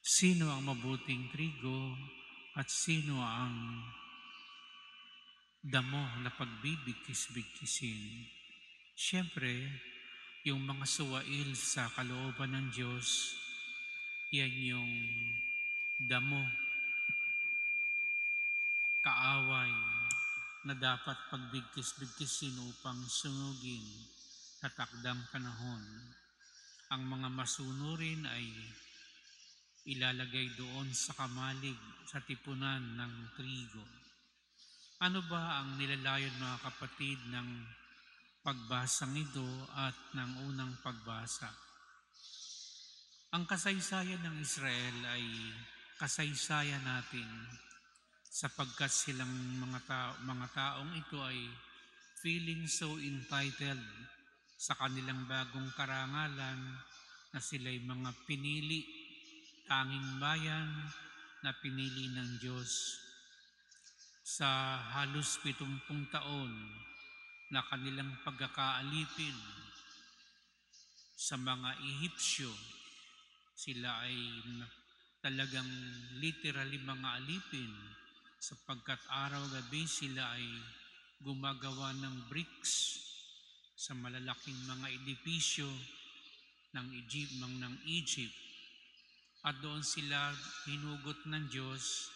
Sino ang mabuting trigo at sino ang damo na pagbibigkis-bigkisin? Siyempre, yung mga suwail sa kalooban ng Diyos, yan yung damo, kaaway na dapat pagbigkis-bigkisin upang sunugin sa takdang panahon. Ang mga masunurin ay ilalagay doon sa kamalig sa tipunan ng trigo. Ano ba ang nilalayon, mga kapatid, ng pagbasang ito at ng unang pagbasa? Ang kasaysayan ng Israel ay kasaysayan natin sapagkat silang mga taong ito ay feeling so entitled sa kanilang bagong karangalan na sila'y mga pinili, tanging bayan na pinili ng Diyos. Sa halos 70 taon na kanilang pagkakaalipin sa mga Ehipsyo, sila ay talagang literally mga alipin sapagkat araw-gabi sila ay gumagawa ng bricks sa malalaking mga edipisyo ng Egypt. At doon sila hinugot ng Diyos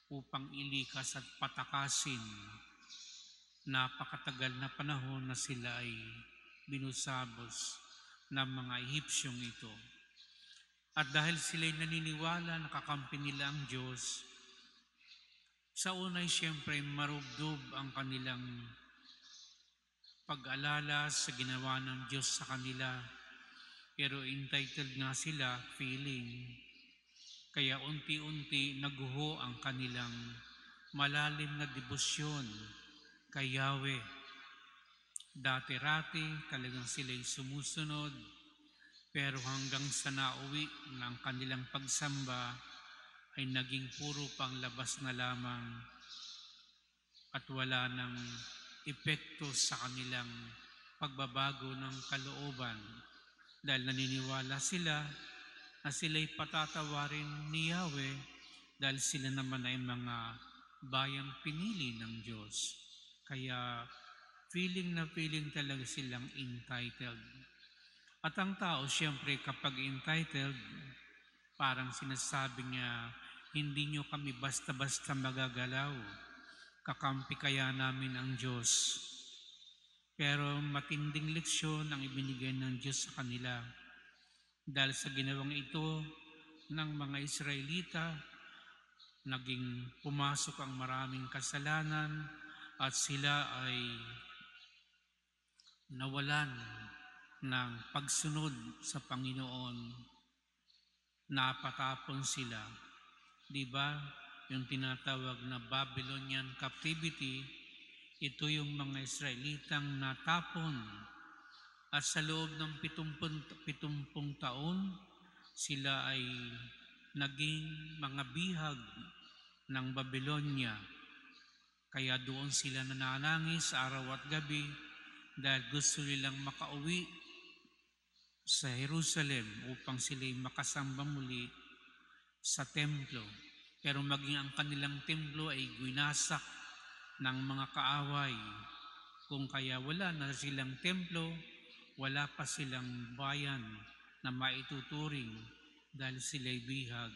upang ilikas at patakasin. Napakatagal na panahon na sila ay binusabos ng mga Ehipsyong ito. At dahil sila'y naniniwala na kakampi nila ang Diyos, sa unay siyempre marubdob ang kanilang pag-alala sa ginawa ng Diyos sa kanila. Pero entitled nga sila, feeling. Kaya unti-unti naguho ang kanilang malalim na debosyon kay Yahweh. Dati-rati talagang sila'y sumusunod, pero hanggang sa nauwi ng kanilang pagsamba ay naging puro pang labas na lamang at wala ng epekto sa kanilang pagbabago ng kalooban dahil naniniwala sila na sila'y patatawarin ni Yahweh dahil sila naman ay mga bayang pinili ng Diyos. Kaya feeling na feeling talaga silang entitled. At ang tao siyempre kapag entitled, parang sinasabi niya, hindi nyo kami basta-basta magagalaw. Kakampi kaya namin ang Diyos. Pero matinding leksyon ang ibinigay ng Diyos sa kanila. Dahil sa ginawang ito ng mga Israelita, naging pumasok ang maraming kasalanan at sila ay nawalan ng pagsunod sa Panginoon. Napatapon sila. Di ba? Yung tinatawag na Babylonian captivity, ito yung mga Israelitang natapon. At sa loob ng 70 taon, sila ay naging mga bihag ng Babylonia. Kaya doon sila nananangis araw at gabi dahil gusto nilang makauwi sa Jerusalem upang sila'y makasamba muli sa templo. Pero maging ang kanilang templo ay winasak ng mga kaaway. Kung kaya wala na silang templo, wala pa silang bayan na maituturing dahil sila'y bihag.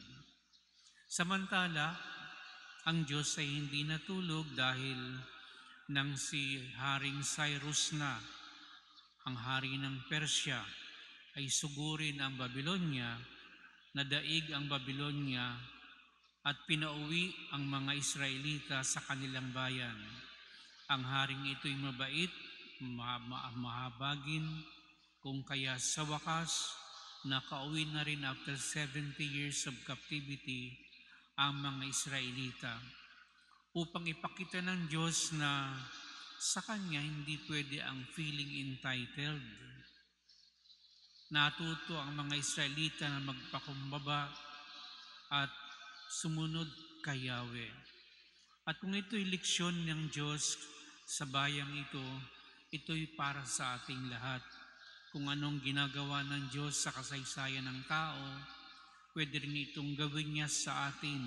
Samantala, ang Diyos ay hindi natulog dahil nang si Haring Cyrus na, ang hari ng Persya, ay sugurin ang Babylonia, nadaig ang Babylonia at pinauwi ang mga Israelita sa kanilang bayan. Ang haring ito'y mabait, mahabagin, kung kaya sa wakas, nakauwi na rin after 70 years of captivity ang mga Israelita upang ipakita ng Diyos na sa Kanya hindi pwede ang feeling entitled. Natuto ang mga Israelita na magpakumbaba at sumunod kay Yahweh. At kung ito'y leksyon ng Diyos sa bayang ito, ito'y para sa ating lahat. Kung anong ginagawa ng Diyos sa kasaysayan ng tao, pwede rin itong gawin niya sa atin.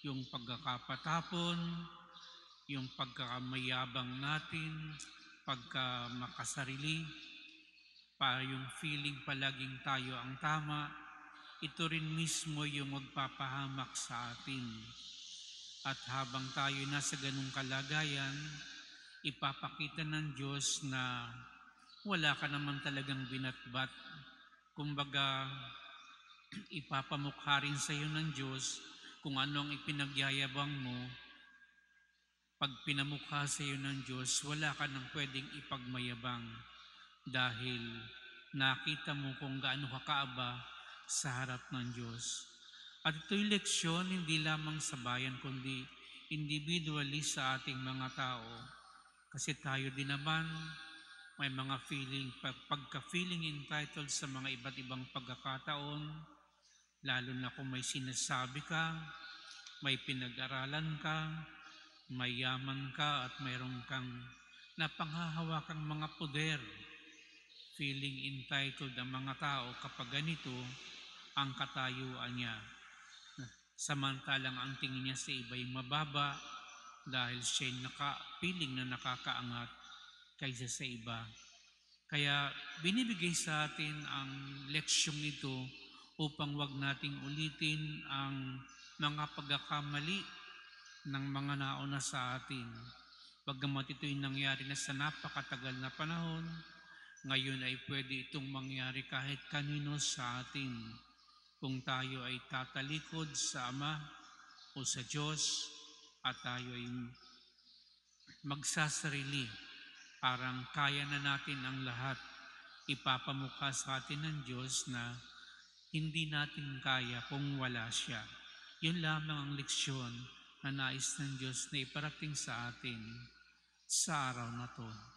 Yung pagkakapatapon, yung pagkakamayabang natin, pagkamakasarili, yung feeling palaging tayo ang tama, ito rin mismo yung magpapahamak sa atin. At habang tayo nasa ganung kalagayan, ipapakita ng Diyos na wala ka naman talagang binatbat. Kumbaga, ipapamukha rin sa iyo ng Diyos kung ano ang ipinagyayabang mo. Pag pinamukha sa iyo ng Diyos, wala ka nang pwedeng ipagmayabang dahil nakita mo kung gaano ka kaaba sa harap ng Diyos. At ito'y leksyon hindi lamang sa bayan kundi individually sa ating mga tao. Kasi tayo din naman may mga pagka-feeling entitled sa mga iba't ibang pagkakataon, lalo na kung may sinasabi ka, may pinag-aralan ka, may yaman ka at mayroon kang napanghahawakang mga poder. Feeling entitled ang mga tao kapag ganito ang katayuan niya. Samantalang ang tingin niya sa iba'y mababa dahil siya'y feeling na nakakaangat kaysa sa iba. Kaya binibigay sa atin ang leksyong ito upang wag nating ulitin ang mga pagkakamali ng mga nauna sa atin. Bagamat ito'y nangyari na sa napakatagal na panahon, ngayon ay pwede itong mangyari kahit kanino sa atin. Kung tayo ay tatalikod sa Ama o sa Diyos at tayo ay magsasarili, parang kaya na natin ang lahat, ipapamukha sa atin ng Diyos na hindi natin kaya kung wala siya. Yun lamang ang leksyon na nais ng Diyos na iparating sa atin sa araw na to.